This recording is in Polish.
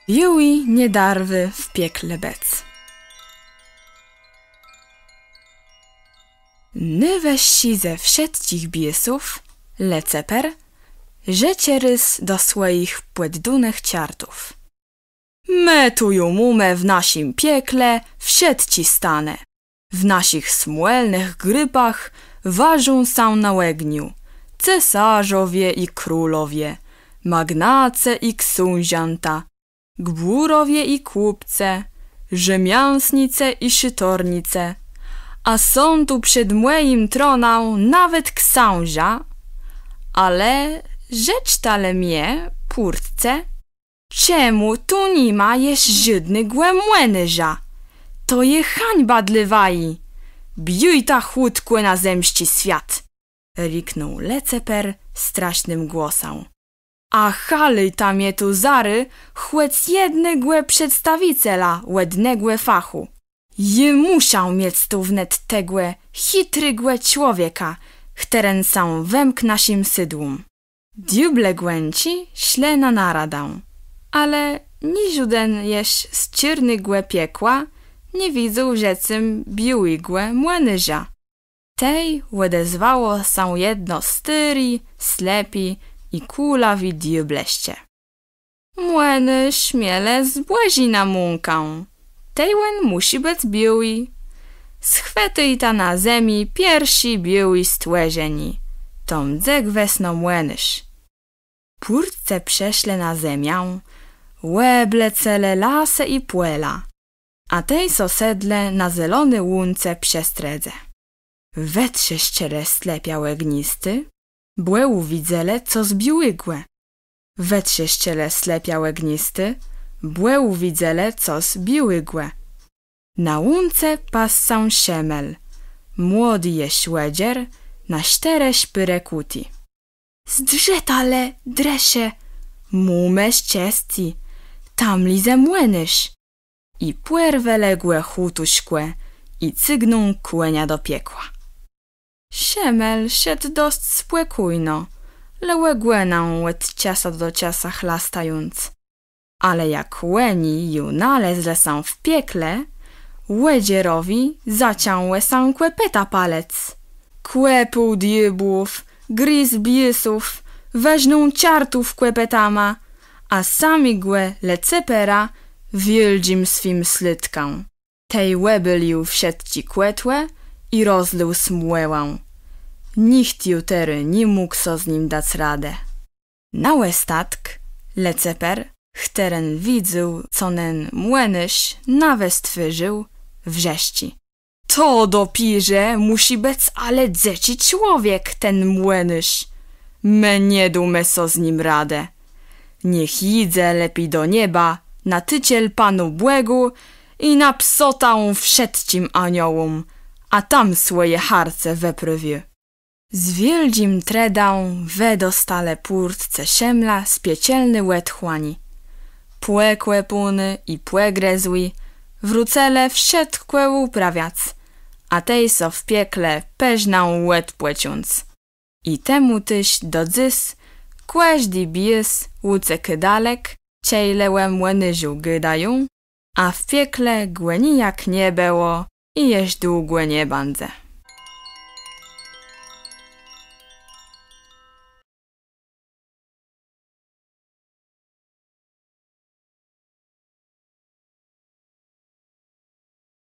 Biły niedarwy w piekle bec. Nyweści ze wszystkich biesów, leceper, rzecie rys do swoich płeddunech ciartów. Me tuju mumę w nasim piekle wszedci stanę. W nasich smuelnych grypach ważą są na łegniu cesarzowie i królowie, magnace i książęta, gbúrowie i kupce, rzemiansnice i szytornice, a są tu przed moim troną nawet książa, ale rzecz tale mnie, purtce, czemu tu nie ma jeż żydny młynarza? To je hańba dlewai. Bjuj ta chłódkłe na zemści świat, riknął leceper strasznym głosem. A halej tam je tu zary, chłec jednego przedstawiciela łednego fachu. Je musiał mieć tu wnet tegłe chytrygłe człowieka, któren sam wemk naszym sydłum. Diuble głęci śle na naradę, ale ni żaden jeż z czyrnygłe piekła nie widzą rzecym biłygłe młynarza. Tej odezwało się jedno styri, slepi i kulawi diubleście. Młynarz śmiele zbłazi na munkę. Tejłen musi być biły. Schwety ta na zemi piersi biły stłeżeni. Tom dzek wesno młynarz. Purtce przeszle na zemię, łeble cele lase i płela, a tej sosedle na zelone łunce przestredze. Wetrze ściele slepiałe gnisty, błeł widzele co zbiłygłe. Wetrze ściele slepiałe gnisty, błeł widzele co zbiłygłe. Na łunce passą szemel, młody je śłedzier, na cztere szpyre kuti. Zdrzetale, dresze, mumę ściesti, tam lize młynarz. I płerwe ległe chutuśkłe i cygną kłenia do piekła. Szemel szedł dość spłekujno, lełe nam od ciasa do ciasa chlastając. Ale jak łeni ju nalezle są w piekle, łedzierowi zaciąłe są kłepeta palec. Kłepu diabłów, gryz biesów, weźną ciartów kłepetama, a sami głe lecepera wieldzim swim slytką. Tej łebylił wszedci kłetłe i rozlył smłełą. Nikt jutery nie mógł so z nim dać radę. Na łestatk leceper, chteren widził, co nen młynarz nawet stwierzył, wrześci. To dopirze musi być ale dzeci człowiek ten młynarz. Me nie dume so z nim radę. Niech idzie lepiej do nieba, na tyciel Panu Błegu i na psotę wszedcim aniołom, a tam swoje harce weprywie. Z wieldzim tredą wedostale purtce szemla z piecielny łetchłani. Płekłe puny i płegrezły, wrócele wszedkłe uprawiac, a tej so w piekle peżną łet płeciąc. I temu tyś do dzys, kłeźdi bies, łuce kydalek, ciejlełe młynarzu gydają, a w piekle głenijak nie było i jeż długłe nie bandze.